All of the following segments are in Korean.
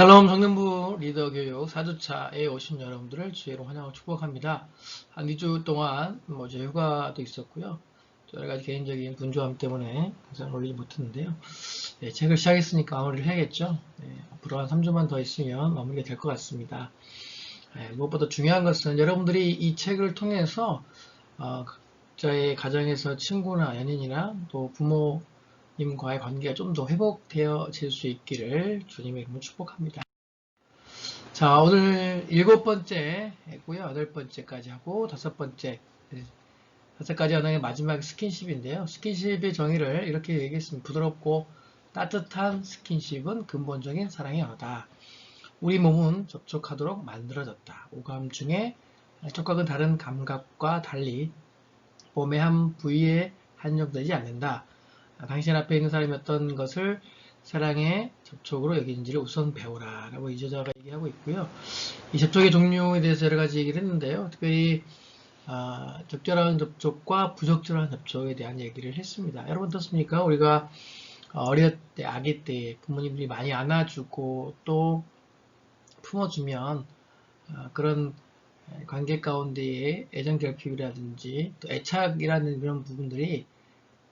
샬롬 성년부 리더 교육 4주차에 오신 여러분들을 주의로 환영하고 축복합니다. 한 2주 동안 제 휴가도 있었고요. 여러 가지 개인적인 분주함 때문에 영상을 올리지 못했는데요. 네, 책을 시작했으니까 마무리를 해야겠죠. 네, 앞으로 한 3주만 더 있으면 마무리가 될 것 같습니다. 네, 무엇보다 중요한 것은 여러분들이 이 책을 통해서 각자의 가정에서 친구나 연인이나 또 부모님과의 관계가 좀 더 회복되어질 수 있기를 주님의 이름으로 축복합니다. 자, 오늘 7번째고요. 8번째까지 하고 5번째, 5가지 언어의 마지막 스킨십인데요. 스킨십의 정의를 이렇게 얘기했습니다. 부드럽고 따뜻한 스킨십은 근본적인 사랑의 언어다. 우리 몸은 접촉하도록 만들어졌다. 오감 중에 촉각은 다른 감각과 달리 몸의 한 부위에 한정되지 않는다. 당신 앞에 있는 사람이 어떤 것을 사랑의 접촉으로 여기는지를 우선 배우라 라고 이 저자가 얘기하고 있고요. 이 접촉의 종류에 대해서 여러 가지 얘기를 했는데요. 특별히 적절한 접촉과 부적절한 접촉에 대한 얘기를 했습니다. 여러분 어떻습니까? 우리가 어릴 때, 아기 때 부모님들이 많이 안아주고 또 품어주면 그런 관계 가운데에 애정 결핍이라든지 또 애착이라는 그런 부분들이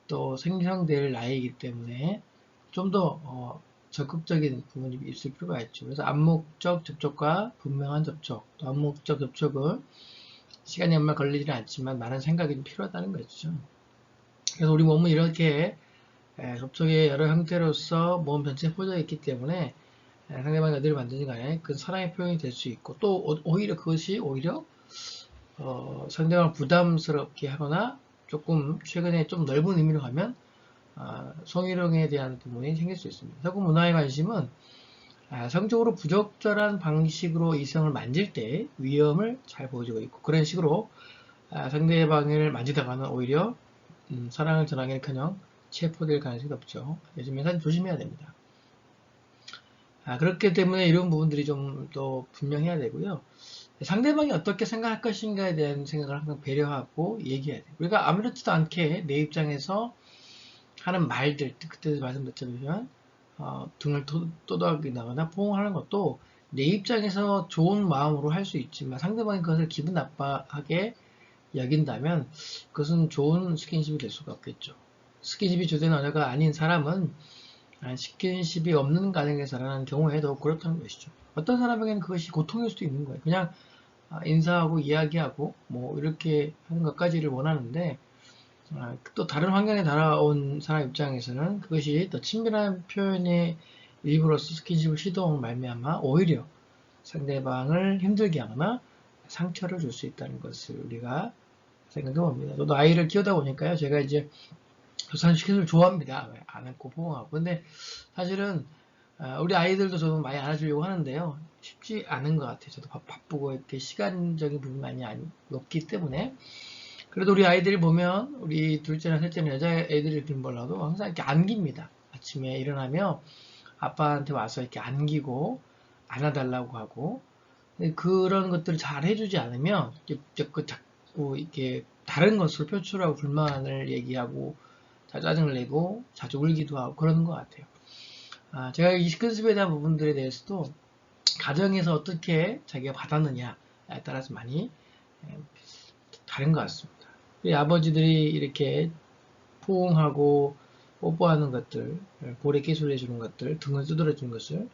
또 생성될 나이이기 때문에 좀 더 적극적인 부분이 있을 필요가 있죠. 그래서 암묵적 접촉과 분명한 접촉, 또 암묵적 접촉은 시간이 얼마 걸리지는 않지만 많은 생각이 좀 필요하다는 거죠. 그래서 우리 몸은 이렇게 접촉의 여러 형태로서 몸 전체에 퍼져 있기 때문에 상대방이 어디를 만드는 간에 그 사랑의 표현이 될 수 있고 또 오히려 그것이 오히려 상대방을 부담스럽게 하거나 조금 최근에 좀 넓은 의미로 가면 성희롱에 대한 부분이 생길 수 있습니다. 서구 문화의 관심은 성적으로 부적절한 방식으로 이성을 만질 때 위험을 잘 보여주고 있고 그런 식으로 상대방을 만지다가는 오히려 사랑을 전하기는커녕 체포될 가능성이 높죠. 요즘에 사실 조심해야 됩니다. 그렇기 때문에 이런 부분들이 좀 더 분명해야 되고요. 상대방이 어떻게 생각할 것인가에 대한 생각을 항상 배려하고 얘기해야 돼요. 우리가 아무렇지도 않게 내 입장에서 하는 말들, 그때도 말씀드렸지만 등을 또닥이나거나 포옹하는 것도 내 입장에서 좋은 마음으로 할 수 있지만 상대방이 그것을 기분 나빠하게 여긴다면 그것은 좋은 스킨십이 될 수가 없겠죠. 스킨십이 주된 언어가 아닌 사람은 스킨십이 없는 가정에 살아가는 경우에도 그렇다는 것이죠. 어떤 사람에게는 그것이 고통일 수도 있는 거예요. 그냥 인사하고 이야기하고 뭐 이렇게 하는 것까지를 원하는데 또 다른 환경에 달아온 사람 입장에서는 그것이 더 친밀한 표현의 일부로서 스킨십을 시도한 말미암아 오히려 상대방을 힘들게 하거나 상처를 줄 수 있다는 것을 우리가 생각해 봅니다. 저도 아이를 키우다 보니까요. 제가 이제 사실 스킨십을 좋아합니다. 안고 포옹하고. 근데 사실은 우리 아이들도 저도 많이 안아주려고 하는데요. 쉽지 않은 것 같아요. 저도 바쁘고 이렇게 시간적인 부분이 많이 없기 때문에 그래도 우리 아이들 보면 우리 둘째나 셋째나 여자애들이 몰라도 항상 이렇게 안깁니다. 아침에 일어나며 아빠한테 와서 이렇게 안기고 안아달라고 하고 그런 것들을 잘 해주지 않으면 자꾸 이렇게 다른 것으로 표출하고 불만을 얘기하고 짜증을 내고 자주 울기도 하고 그러는 것 같아요. 제가 이 스킨십에 대한 부분들에 대해서도 가정에서 어떻게 자기가 받았느냐에 따라서 많이 다른 것 같습니다. 우리 아버지들이 이렇게 포옹하고 뽀뽀하는 것들, 볼에 기술해 주는 것들, 등을 두드려 주는 것을,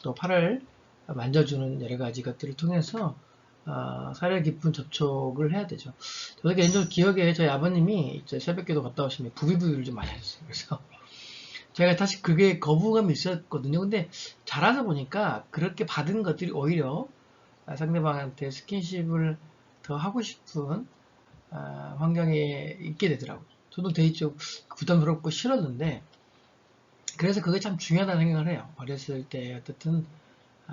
또 팔을 만져주는 여러 가지 것들을 통해서 사려 깊은 접촉을 해야 되죠. 저도 개인적으로 기억에 저희 아버님이 새벽기도 갔다 오시면 부비부비를 좀 많이 하셨어요. 그래서 제가 사실 그게 거부감이 있었거든요. 근데 자라서 보니까 그렇게 받은 것들이 오히려 상대방한테 스킨십을 더 하고 싶은 환경에 있게 되더라고요. 저도 되게 좀 부담스럽고 싫었는데 그래서 그게 참 중요하다는 생각을 해요. 어렸을 때 어떻든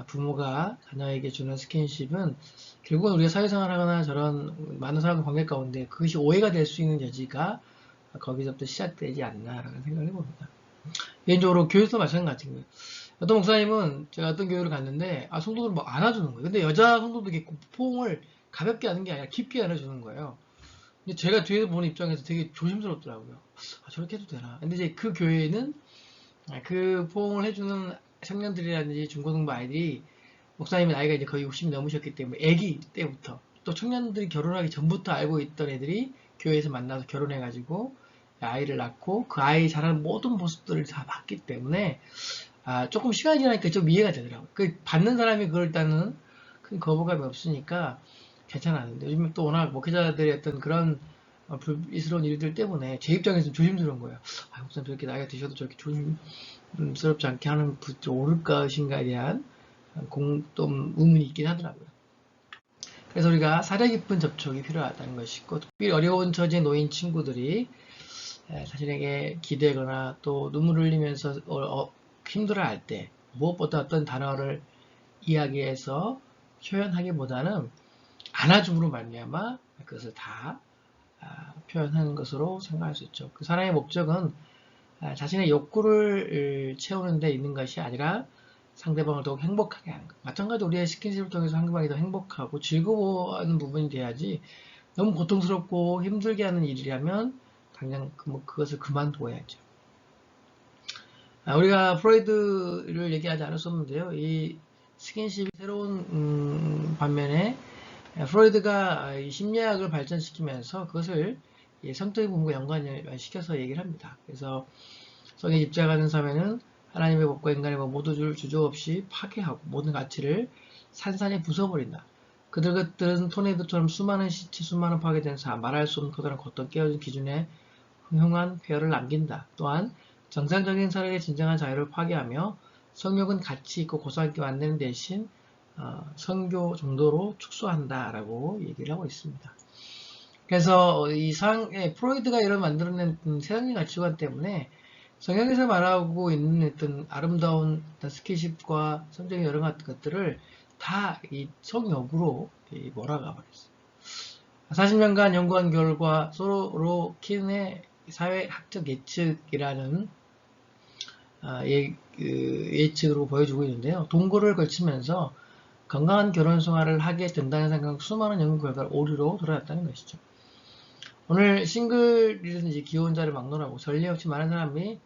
부모가 자녀에게 주는 스킨십은 결국은 우리가 사회생활하거나 저런 많은 사람과 관계 가운데 그것이 오해가 될 수 있는 여지가 거기서부터 시작되지 않나라는 생각을 해봅니다. 개인적으로 교회에서 마찬가지인 거예요. 어떤 목사님은 제가 어떤 교회를 갔는데 성도들 막 안아주는 거예요. 근데 여자 성도도 이렇게 포옹을 가볍게 하는 게 아니라 깊게 안아주는 거예요. 근데 제가 뒤에서 보는 입장에서 되게 조심스럽더라고요. 저렇게 해도 되나? 근데 이제 그 교회는 그 포옹을 해주는 청년들이라든지 중고등부 아이들이 목사님의 나이가 이제 거의 60 넘으셨기 때문에 아기 때부터 또 청년들이 결혼하기 전부터 알고 있던 애들이 교회에서 만나서 결혼해가지고 아이를 낳고 그 아이 자라는 모든 모습들을 다 봤기 때문에 조금 시간이 지나니까 좀 이해가 되더라고요. 그 받는 사람이 그럴 일단은 큰 거부감이 없으니까 괜찮았는데 요즘 또 워낙 목회자들의 어떤 그런 불미스러운 일들 때문에 제 입장에서는 조심스러운 거예요. 목사님 저렇게 나이가 드셔도 저렇게 조심스럽지 않게 하는 부분이 옳을 것인가에 대한 좀 의문이 있긴 하더라고요. 그래서 우리가 사려 깊은 접촉이 필요하다는 것이고, 특별히 어려운 처지에 놓인 친구들이 자신에게 기대거나 또 눈물을 흘리면서 힘들어할 때 무엇보다 어떤 단어를 이야기해서 표현하기보다는 안아줌으로 말미암아 그것을 다 표현하는 것으로 생각할 수 있죠. 그 사랑의 목적은 자신의 욕구를 채우는 데 있는 것이 아니라 상대방을 더욱 행복하게 하는 것. 마찬가지로 우리의 스킨십을 통해서 상대방이 더 행복하고 즐거워하는 부분이 돼야지 너무 고통스럽고 힘들게 하는 일이라면 당장 그것을 그만둬야죠. 우리가 프로이드를 얘기하지 않을 수 없는데요. 이 스킨십이 새로운 반면에 프로이드가 이 심리학을 발전시키면서 그것을 성적인 부분과 연관시켜서 얘기를 합니다. 그래서 성에 입장하는 삶에는 하나님의 법과 인간의 법 모두 주저없이 파괴하고 모든 가치를 산산이 부숴버린다. 그들은 토네이도처럼 수많은 시체, 수많은 파괴된 삶, 말할 수 없는 커다란 고통, 깨어진 기준에 흉흉한 폐허를 남긴다. 또한 정상적인 사람의 진정한 자유를 파괴하며 성욕은 가치 있고 고상하게 만드는 대신 선교 정도로 축소한다라고 얘기를 하고 있습니다. 그래서 프로이드가 이런 만들어낸 세상의 가치관 때문에 성경에서 말하고 있는 어떤 아름다운 스킨십과 성적인 여러 가지 것들을 다 이 성욕으로 몰아가 버렸어요. 40년간 연구한 결과 소로킨의 사회학적 예측이라는 예측으로 보여주고 있는데요. 동거를 걸치면서 건강한 결혼 생활을 하게 된다는 생각 수많은 연구 결과를 오류로 돌아왔다는 것이죠. 오늘 싱글이라든지 기혼자를 막론하고 전례 없이 많은 사람이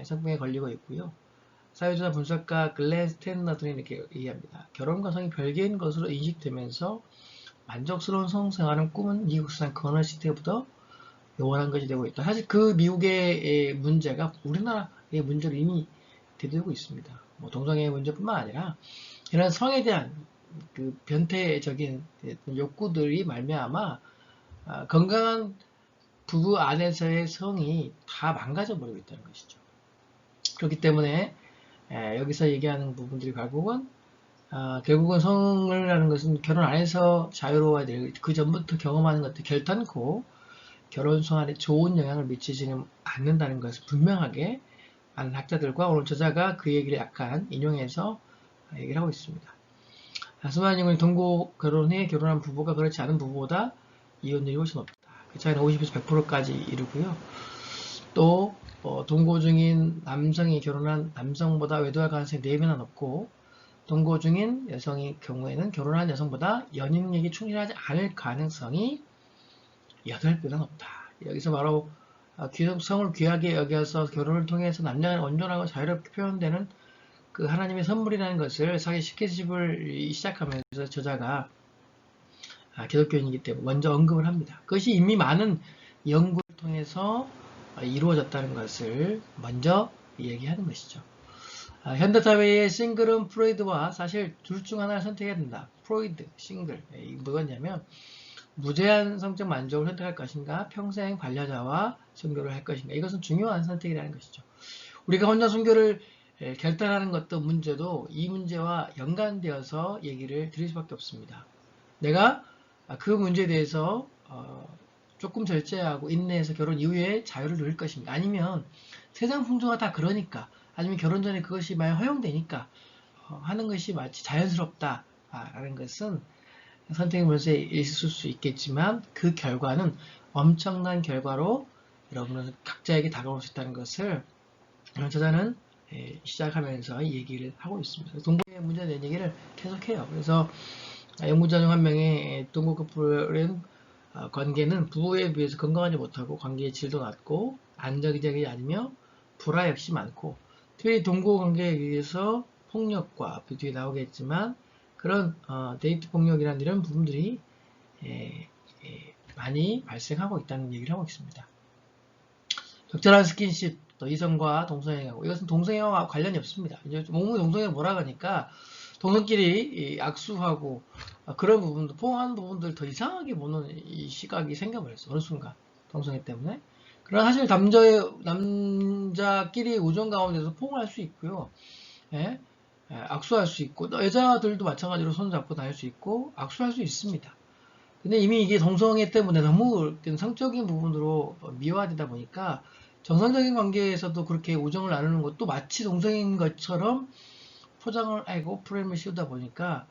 성병에 걸리고 있고요. 사회조사 분석가 글렌 스탠너든이 이렇게 얘기합니다. 결혼과 성이 별개인 것으로 인식되면서 만족스러운 성생활은 꿈은 미국 사상 건널 시대보다 요원한 것이 되고 있다. 사실 그 미국의 문제가 우리나라의 문제로 이미 대두되고 있습니다. 동성애의 문제뿐만 아니라 이런 성에 대한 그 변태적인 욕구들이 말미암아 건강한 부부 안에서의 성이 다 망가져 버리고 있다는 것이죠. 그렇기 때문에 여기서 얘기하는 부분들이 결국은 성을 하는 것은 결혼 안에서 자유로워야 되고 그 전부터 경험하는 것들 결단코 결혼 생활에 좋은 영향을 미치지는 않는다는 것을 분명하게 아는 학자들과 오늘 저자가 그 얘기를 약간 인용해서 얘기를 하고 있습니다. 수많은 경우에 동거 결혼 후에 결혼한 부부가 그렇지 않은 부부보다 이혼율이 훨씬 높다. 그 차이는 50에서 100%까지 이르고요. 또 동거 중인 남성이 결혼한 남성보다 외도할 가능성이 4배나 높고 동거 중인 여성의 경우에는 결혼한 여성보다 연인에게 충실하지 않을 가능성이 8배나 높다. 여기서 바로 성을 귀하게 여겨서 결혼을 통해서 남녀가 온전하고 자유롭게 표현되는 그 하나님의 선물이라는 것을 사기 스킨십을 시작하면서 저자가 기독교인이기 때문에 먼저 언급을 합니다. 그것이 이미 많은 연구를 통해서 이루어졌다는 것을 먼저 얘기하는 것이죠. 현대사회의 싱글은 프로이드와 사실 둘 중 하나를 선택해야 된다. 프로이드, 싱글. 뭐였냐면 무제한 성적 만족을 선택할 것인가 평생 반려자와 순교를 할 것인가 이것은 중요한 선택이라는 것이죠. 우리가 혼자 순교를 결단하는 것도 문제도 이 문제와 연관되어서 얘기를 드릴 수밖에 없습니다. 내가 그 문제에 대해서 조금 절제하고 인내해서 결혼 이후에 자유를 누릴 것인가 아니면 세상 풍조가 다 그러니까 아니면 결혼 전에 그것이 만약 허용되니까 하는 것이 마치 자연스럽다라는 것은 선택의 문제에 있을 수 있겠지만 그 결과는 엄청난 결과로 여러분은 각자에게 다가올 수 있다는 것을 저자는 시작하면서 얘기를 하고 있습니다. 동거의 문제에 대한 얘기를 계속해요. 그래서 연구자 중 한 명의 동거 커플의 관계는 부부에 비해서 건강하지 못하고 관계의 질도 낮고 안정적이지 않으며 불화 역시 많고 특히 동거 관계에 의해서 폭력과 뒤에 나오겠지만 그런 데이트 폭력이라는 이런 부분들이 많이 발생하고 있다는 얘기를 하고 있습니다. 적절한 스킨십, 또 이성과 동성애하고 이것은 동성애와 관련이 없습니다. 이제 몸의 동성애 뭐라 하니까 동성끼리 악수하고 그런 부분도 포함하는 부분들 더 이상하게 보는 이 시각이 생겨버렸어. 어느 순간 동성애 때문에. 그러나 사실 남자끼리 우정 가운데서 포옹할 수 있고요. 예? 악수할 수 있고 또 여자들도 마찬가지로 손잡고 다닐 수 있고 악수할 수 있습니다. 근데 이미 이게 동성애 때문에 너무 성적인 부분으로 미화되다 보니까 정상적인 관계에서도 그렇게 우정을 나누는 것도 마치 동성애인 것처럼 포장을 하고 프레임을 씌우다 보니까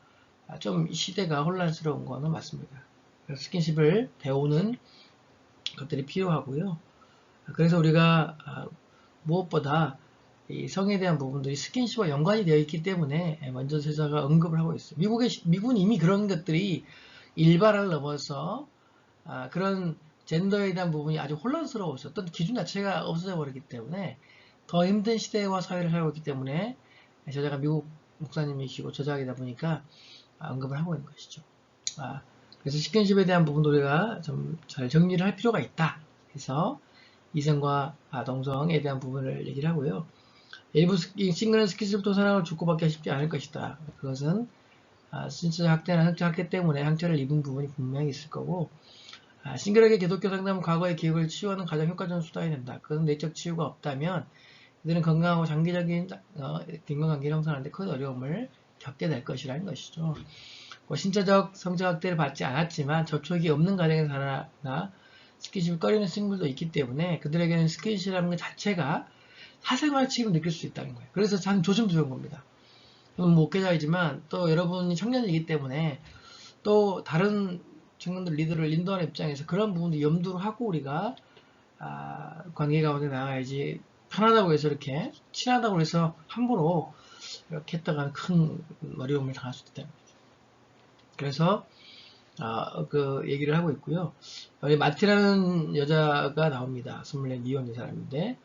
좀 시대가 혼란스러운 거는 맞습니다. 그래서 스킨십을 배우는 것들이 필요하고요. 그래서 우리가 무엇보다 이 성에 대한 부분들이 스킨십과 연관이 되어 있기 때문에 먼저 제자가 언급을 하고 있어요. 미국은 이미 그런 것들이 일반을 넘어서 그런 젠더에 대한 부분이 아주 혼란스러워서 어떤 기준 자체가 없어져 버렸기 때문에 더 힘든 시대와 사회를 살고 있기 때문에 저자가 미국 목사님이시고 저자이다 보니까 언급을 하고 있는 것이죠. 그래서 스킨십에 대한 부분도 우리가 좀 잘 정리를 할 필요가 있다. 그래서 이성과 동성에 대한 부분을 얘기를 하고요. 일부 싱글은 스킨십부터 사랑을 주고받기가 쉽지 않을 것이다. 그것은 신체적 학대나 성적 학대 때문에 상처를 입은 부분이 분명히 있을 거고 싱글에게 기독교 상담은 과거의 기억을 치유하는 가장 효과적인 수단이 된다. 그것은 내적 치유가 없다면 이들은 건강하고 장기적인 인간관계를 형성하는데 큰 어려움을 겪게 될 것이라는 것이죠. 신체적 성적 학대를 받지 않았지만 접촉이 없는 가정에서 살아나 스킨십을 꺼리는 싱글도 있기 때문에 그들에게는 스킨십이라는 것 자체가 사생활 취급을 느낄 수 있다는 거예요. 그래서 참 조심스러운 겁니다. 저는 목회자이지만 또 여러분이 청년이기 때문에 또 다른 청년들 리더를 인도하는 입장에서 그런 부분도 염두를 하고 우리가 관계 가운데 나가야지 편하다고 해서 이렇게 친하다고 해서 함부로 이렇게 했다가는 큰 어려움을 당할 수 있다. 그래서 그 얘기를 하고 있고요. 여기 마티라는 여자가 나옵니다. 24 미혼의 사람인데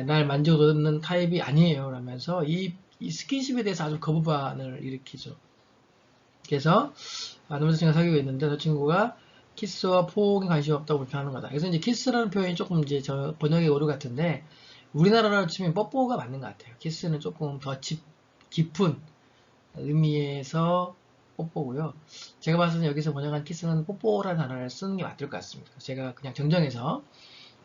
날 만지고 도듬는 타입이 아니에요. 라면서 이 스킨십에 대해서 아주 거부반응을 일으키죠. 그래서 남자친구가 사귀고 있는데 저 친구가 키스와 포옹에 관심이 없다고 불평하는 거다. 그래서 이제 키스라는 표현이 조금 이제 저 번역의 오류 같은데 우리나라로 치면 뽀뽀가 맞는 것 같아요. 키스는 조금 더 깊은 의미에서 뽀뽀고요. 제가 봤을 때 여기서 번역한 키스는 뽀뽀라는 단어를 쓰는 게 맞을 것 같습니다. 제가 그냥 정정해서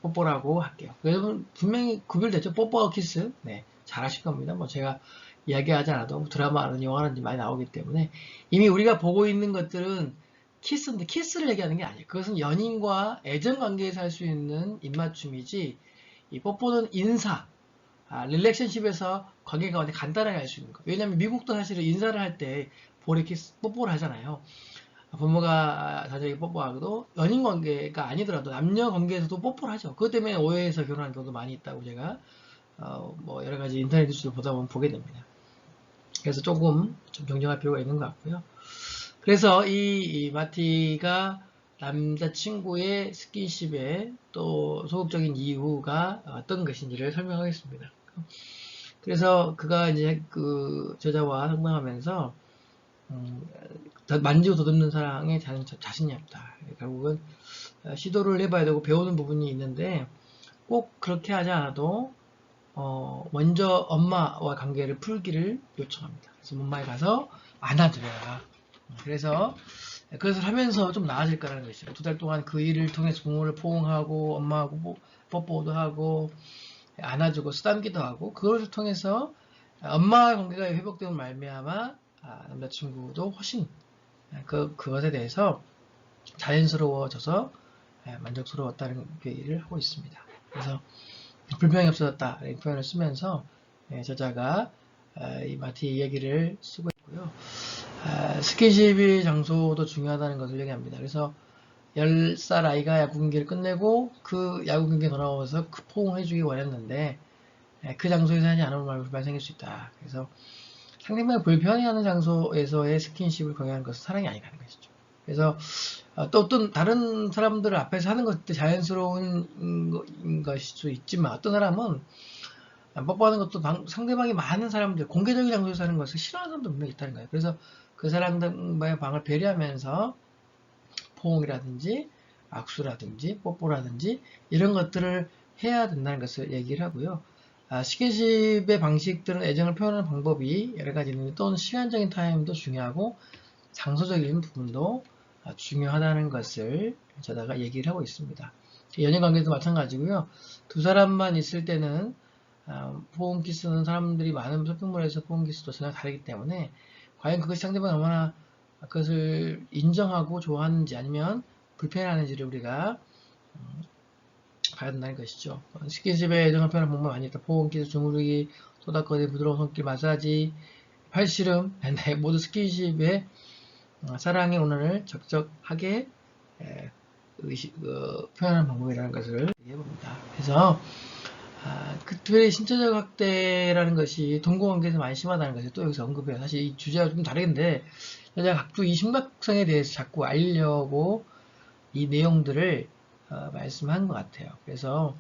뽀뽀라고 할게요. 여러분 분명히 구별됐죠? 뽀뽀와 키스. 네, 잘하실 겁니다. 뭐 제가 이야기하지 않아도 드라마는 영화는 많이 나오기 때문에 이미 우리가 보고 있는 것들은 키스인데 키스를 얘기하는 게 아니에요. 그것은 연인과 애정 관계에서 할 수 있는 입맞춤이지 이 뽀뽀는 인사, 릴렉션십에서 관계 가운데 간단하게 할 수 있는 거. 왜냐하면 미국도 사실은 인사를 할 때 볼에 키스, 뽀뽀를 하잖아요. 부모가 자녀에게 뽀뽀하고도 연인 관계가 아니더라도 남녀 관계에서도 뽀뽀를 하죠. 그것 때문에 오해해서 결혼한 경우도 많이 있다고 제가 뭐 여러 가지 인터넷 뉴스를 보다 보면 보게 됩니다. 그래서 조금 좀 정정할 필요가 있는 것 같고요. 그래서 이 마티가 남자친구의 스킨십에 또 소극적인 이유가 어떤 것인지를 설명하겠습니다. 그래서 그가 이제 그 저자와 상담하면서 만지고 더듬는 사랑에 자신이 없다. 결국은 시도를 해봐야 되고 배우는 부분이 있는데 꼭 그렇게 하지 않아도 먼저 엄마와 관계를 풀기를 요청합니다. 그래서 엄마에 가서 안아드려라. 그래서 그것을 하면서 좀 나아질 거라는 것이죠. 2달 동안 그 일을 통해서 부모를 포옹하고 엄마하고 뽀뽀도 하고 안아주고 쓰담기도 하고 그것을 통해서 엄마와의 관계가 회복되면 말미암아 남자친구도 훨씬 그것에 대해서 자연스러워져서 만족스러웠다는 얘기를 하고 있습니다. 그래서 불평이 없어졌다 이 표현을 쓰면서 저자가 이 마티 얘기를 쓰고 있고요. 스킨십의 장소도 중요하다는 것을 얘기합니다. 그래서 10살 아이가 야구 경기를 끝내고 그 야구 경기에 돌아와서 그 포옹을 해주기 원했는데 그 장소에서 하지 않으면 불만이 생길 수 있다. 그래서 상대방이 불편해하는 장소에서의 스킨십을 강요하는 것은 사랑이 아니라는 것이죠. 그래서 또 어떤 다른 사람들 앞에서 하는 것도 자연스러운 것일 수 있지만 어떤 사람은 뽀뽀하는 것도 상대방이 많은 사람들, 공개적인 장소에서 하는 것을 싫어하는 사람도 분명히 있다는 거예요. 그래서 그 사람들의 방을 배려하면서 포옹이라든지 악수라든지 뽀뽀라든지 이런 것들을 해야 된다는 것을 얘기를 하고요. 스킨십의 방식들은 애정을 표현하는 방법이 여러 가지 있는데 또는 시간적인 타임도 중요하고 장소적인 부분도 중요하다는 것을 저다가 얘기를 하고 있습니다. 연인관계도 마찬가지고요. 두 사람만 있을 때는 포옹 키스는 사람들이 많은 쇼핑몰에서 포옹 키스도 전혀 다르기 때문에 과연 그것이 상대방이 얼마나 그것을 인정하고 좋아하는지 아니면 불편해하는지를 우리가 봐야 된다는 것이죠. 스킨십에 애정을 표현하는 방법 많이 있다. 포옹, 키스, 주무르기, 토닥거리, 부드러운 손길, 마사지, 팔씨름, 모두 스킨십에 사랑의 운원을 적적하게 표현하는 방법이라는 것을 얘기해봅니다. 그래서 특별히 신체적 학대라는 것이 동거관계에서 많이 심하다는 것을 또 여기서 언급해요. 사실 이 주제가 좀 다르긴데 여자 각두 이 심각성에 대해서 자꾸 알려고 이 내용들을 말씀한 것 같아요. 그래서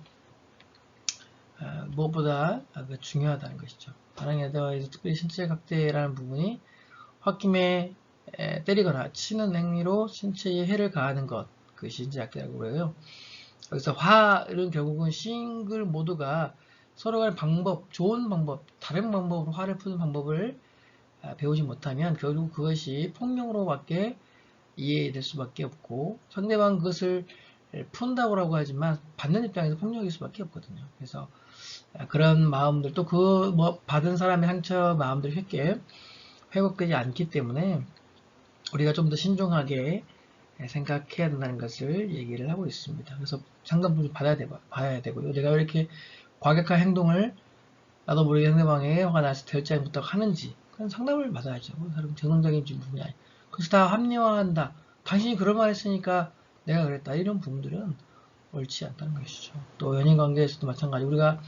무엇보다 중요하다는 것이죠. 사랑에 대해서 특별히 신체적 학대라는 부분이 홧김에 때리거나 치는 행위로 신체에 해를 가하는 것, 그것이 신체적 학대라고 그래요. 여기서 화는 결국은 싱글 모두가 서로 간의 방법, 좋은 방법, 다른 방법으로 화를 푸는 방법을 배우지 못하면 결국 그것이 폭력으로밖에 이해될 수밖에 없고 상대방 그것을 푼다고 하지만 받는 입장에서 폭력일 수밖에 없거든요. 그래서 그런 마음들 또 그 받은 사람의 상처 마음들이 쉽게 회복되지 않기 때문에 우리가 좀 더 신중하게 생각해야 된다는 것을 얘기를 하고 있습니다. 그래서 상담도 좀 봐야 되고요. 내가 왜 이렇게 과격한 행동을 나도 모르게 상대방에게 화가 나서 대처하지 못하고 하는지 그건 상담을 받아야죠. 사람 정상적인 부분이 아니에요. 그래서 다 합리화한다. 당신이 그럴 말 했으니까 내가 그랬다. 이런 부분들은 옳지 않다는 것이죠. 또 연인관계에서도 마찬가지. 우리가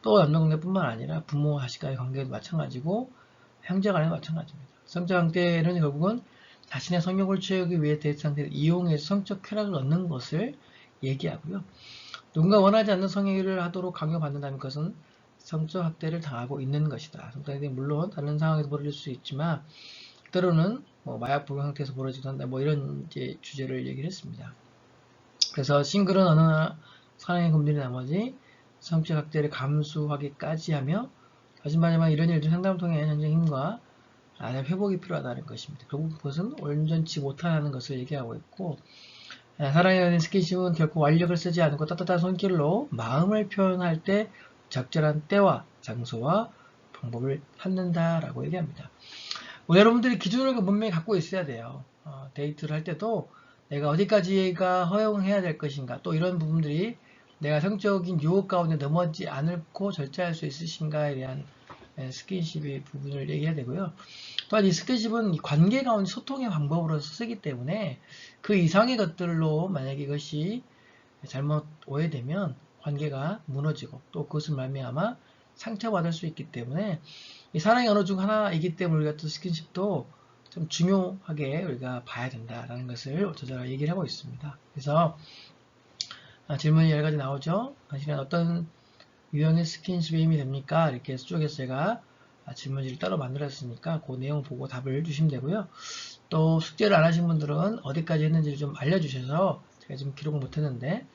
또 남녀관계뿐만 아니라 부모, 자식 간의 관계도 마찬가지고 형제간에도 마찬가지입니다. 성적 학대는 결국은 자신의 성욕을 채우기 위해 데이트 상태를 이용해서 성적 쾌락을 얻는 것을 얘기하고요. 누군가 원하지 않는 성행위를 하도록 강요받는다는 것은 성적 학대를 당하고 있는 것이다. 성적 학대는 물론 다른 상황에서 벌어질 수 있지만 때로는 마약 복용 상태에서 벌어지기도 한다. 이런 이제 주제를 얘기를 했습니다. 그래서 싱글은 어느 사랑에 굶주린 나머지 성적 학대를 감수하기까지 하며 하지만 이런 일들 상담을 통해 현재 힘과 회복이 필요하다는 것입니다. 결국 그것은 온전치 못하는 것을 얘기하고 있고 사랑에 관한 스킨십은 결코 완력을 쓰지 않고 따뜻한 손길로 마음을 표현할 때 적절한 때와 장소와 방법을 찾는다라고 얘기합니다. 여러분들이 기준을 분명히 갖고 있어야 돼요. 데이트를 할 때도 내가 어디까지가 허용해야 될 것인가 또 이런 부분들이 내가 성적인 유혹 가운데 넘어지지 않고 절제할 수 있으신가에 대한 스킨십의 부분을 얘기해야 되고요. 또한 이 스킨십은 관계 가운데 소통의 방법으로서 쓰기 때문에 그 이상의 것들로 만약에 이것이 잘못 오해되면 관계가 무너지고 또 그것을 말미암아 상처받을 수 있기 때문에 이 사랑의 언어 중 하나이기 때문에 우리가 또 스킨십도 좀 중요하게 우리가 봐야 된다라는 것을 저자가 얘기를 하고 있습니다. 그래서 질문이 여러 가지 나오죠. 당신은 어떤 유형의 스킨십에 힘이 됩니까? 이렇게 쪽에서 제가 질문지를 따로 만들었으니까 그 내용 보고 답을 주시면 되고요. 또 숙제를 안 하신 분들은 어디까지 했는지를 좀 알려주셔서 제가 지금 기록 못했는데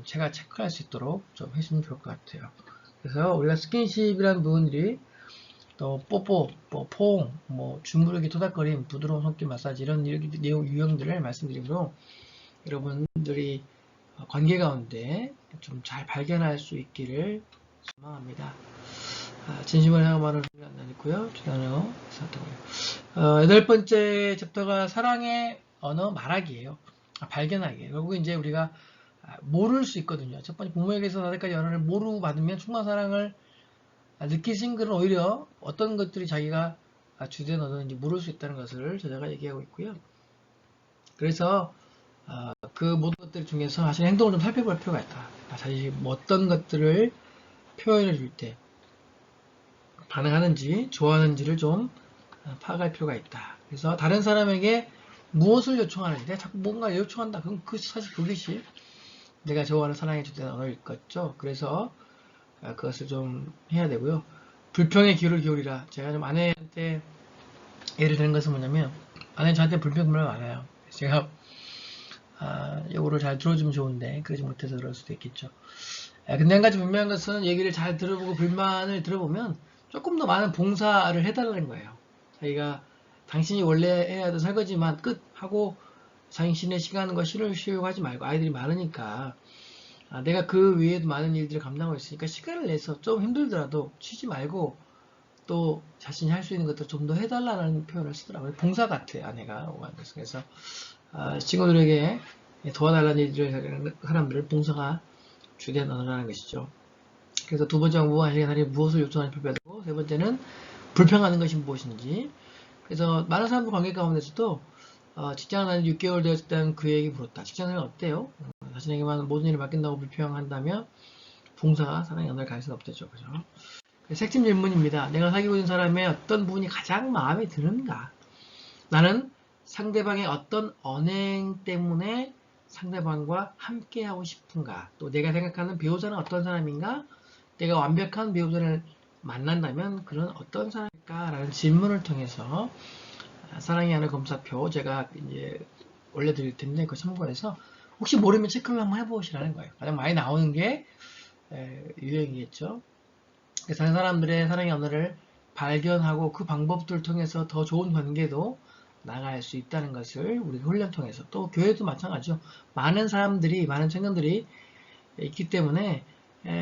제가 체크할 수 있도록 좀 해주시면 좋을 것 같아요. 그래서 우리가 스킨십이라는 부분들이 또 뽀뽀, 포옹, 주무르기, 토닥거림, 부드러운 손길 마사지 이런 내용 유형들을 말씀드리므로 여러분들이 관계 가운데 좀 잘 발견할 수 있기를 소망합니다. 진심을 향하는 말을 나누고요. 주단어 사도고요. 8번째 챕터가 사랑의 언어 말하기예요. 발견하기예요. 결국 이제 우리가 모를 수 있거든요. 첫 번째 부모에게서 나들까지 언어를 모르고 받으면 충만한 사랑을 느낄 싱글은 오히려 어떤 것들이 자기가 주된 언어인지 모를 수 있다는 것을 저자가 얘기하고 있고요. 그래서 그 모든 것들 중에서 사실 행동을 좀 살펴볼 필요가 있다. 사실 어떤 것들을 표현해 줄 때 반응하는지 좋아하는지를 좀 파악할 필요가 있다. 그래서 다른 사람에게 무엇을 요청하는지 내가 자꾸 뭔가 요청한다. 그럼 사실 그것이 내가 좋아하는 사랑의 주된 언어일 거죠. 그래서 그것을 좀 해야 되고요. 불평의 귀를 기울이라. 제가 좀 아내한테 예를 드는 것은 뭐냐면, 아내 저한테 불평 정말 많아요. 제가 요거를 잘 들어주면 좋은데 그러지 못해서 그럴 수도 있겠죠. 근데 한 가지 분명한 것은 얘기를 잘 들어보고 불만을 들어보면 조금 더 많은 봉사를 해달라는 거예요. 자기가 당신이 원래 해야 하던 설거지만 끝 하고 당신의 시간과 시를 쉬려고 하지 말고, 아이들이 많으니까 내가 그 외에도 많은 일들을 감당하고 있으니까 시간을 내서 좀 힘들더라도 쉬지 말고 또 자신이 할 수 있는 것들 좀 더 해달라는 표현을 쓰더라고요. 봉사 같아, 아내가 오가는 것은. 그래서 친구들에게 도와달라는 일들을 하는 사람들을 봉사가 주된 언어라는 것이죠. 그래서 두 번째 공부가 하시는 사람이 무엇을 요청하는지 발표하고, 세 번째는 불평하는 것이 무엇인지. 그래서 많은 사람들 관계 가운데서도 직장을 다닌 6개월 되었을 때는 그에게 물었다. 직장생활 어때요? 자신에게만 모든 일을 맡긴다고 불평한다면 봉사가 사랑의 언어를 갈 수는 없겠죠. 그죠? 핵심 질문입니다. 내가 사귀고 있는 사람의 어떤 부분이 가장 마음에 드는가? 나는 상대방의 어떤 언행 때문에 상대방과 함께하고 싶은가? 또 내가 생각하는 배우자는 어떤 사람인가? 내가 완벽한 배우자를 만난다면 그는 어떤 사람일까? 라는 질문을 통해서 사랑의 하늘 검사표 제가 이제 올려드릴 텐데 그 참고해서 혹시 모르면 체크를 한번 해보시라는 거예요. 가장 많이 나오는 게 유형이겠죠. 그래서 다른 사람들의 사랑의 언어를 발견하고 그 방법들을 통해서 더 좋은 관계도 나갈 수 있다는 것을 우리 훈련 통해서, 또 교회도 마찬가지죠. 많은 사람들이, 많은 청년들이 있기 때문에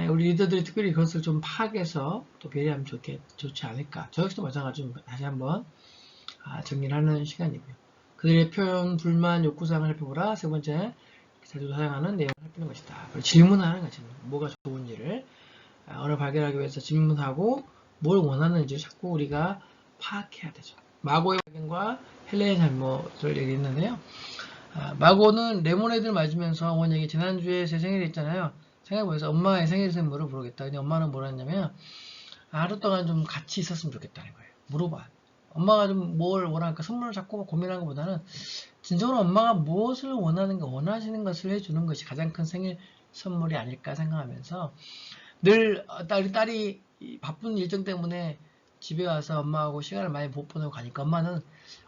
우리 리더들이 특별히 그것을 좀 파악해서 또 배려하면 좋지 않을까. 저 역시도 마찬가지로 다시 한번 정리를 하는 시간이고요. 그들의 표현, 불만, 욕구사항을 살펴보라. 세 번째, 자주 사용하는 내용을 살피는 것이다. 그리고 질문하는 거죠. 뭐가 좋은지를 언어를 발견하기 위해서 질문하고 뭘 원하는지 자꾸 우리가 파악해야 되죠. 마고의 발견과 헬렌의 잘못을 얘기했는데요. 마고는 레모네이드를 맞으면서 어머니에게 지난주에 제 생일이 있잖아요. 생각해보면서 엄마의 생일 선물을 물어보겠다. 근데 엄마는 뭐라 했냐면 하루 동안 좀 같이 있었으면 좋겠다는 거예요. 물어봐. 엄마가 좀 뭘 원할까 선물을 자꾸 고민하는 것보다는 진정으로 엄마가 무엇을 원하는가, 원하시는 것을 해주는 것이 가장 큰 생일 선물이 아닐까 생각하면서 늘 딸이 바쁜 일정 때문에 집에 와서 엄마하고 시간을 많이 못 보내고 가니까 엄마는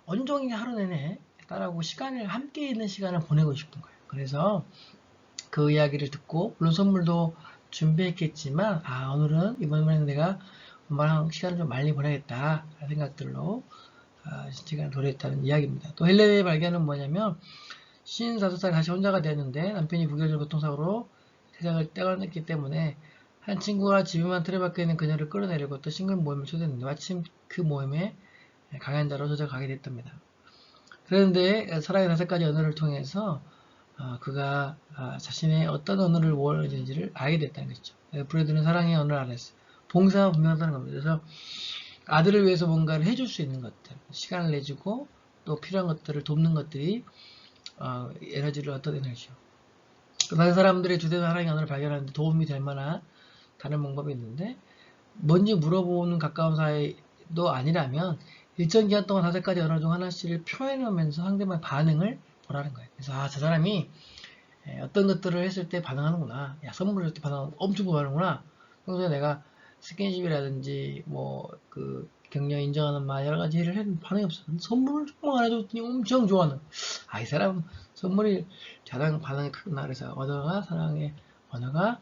온종일 하루 내내 딸하고 시간을 함께 있는 시간을 보내고 싶은 거예요. 그래서 그 이야기를 듣고 물론 선물도 준비했겠지만 오늘은 이번에는 내가 엄마랑 시간을 좀 많이 보내겠다 생각들로 시간을 도래했다는 이야기입니다. 또 헬렌의 발견은 뭐냐면 55살에 다시 혼자가 되었는데 남편이 부결절 교통사고로 세상을 떼어냈기 때문에 한 친구가 집에만 틀에박혀 있는 그녀를 끌어내려고 또 싱글 모임을 초대했는데 마침 그 모임에 강한 자로 저자가 가게 됐답니다. 그런데 사랑의 5가지 언어를 통해서 그가 자신의 어떤 언어를 원하는지를 알게 됐다는 것이죠. 브래드는 사랑의 언어를 알았어요. 봉사가 분명하다는 겁니다. 그래서 아들을 위해서 뭔가를 해줄 수 있는 것들, 시간을 내주고 또 필요한 것들을 돕는 것들이 에너지를 얻어내는 것이죠. 다른 사람들의 주된 사랑의 언어를 발견하는데 도움이 될 만한 다른 방법이 있는데 뭔지 물어보는 가까운 사이도 아니라면 일정 기간 동안 5가지 언어 중 하나씩을 표현하면서 상대방의 반응을 보라는 거예요. 그래서 저 사람이 어떤 것들을 했을 때 반응하는구나. 선물을 할 때 엄청 반응하는구나. 평소에 내가 스킨십이라든지 격려 인정하는 말 여러 가지 일을 했는데 반응이 없어. 선물을 조금 안 해줬더니 엄청 좋아하는. 이 사람 선물이 가장 반응이 크구나. 그래서 사랑의 언어가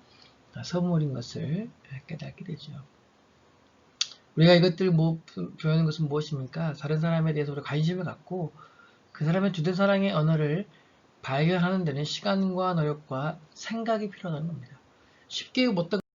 선물인 것을 깨닫게 되죠. 우리가 이것들을 표현하는 것은 무엇입니까? 다른 사람에 대해서 우리가 관심을 갖고 그 사람의 주된 사랑의 언어를 발견하는 데는 시간과 노력과 생각이 필요하다는 겁니다. 쉽게 어떤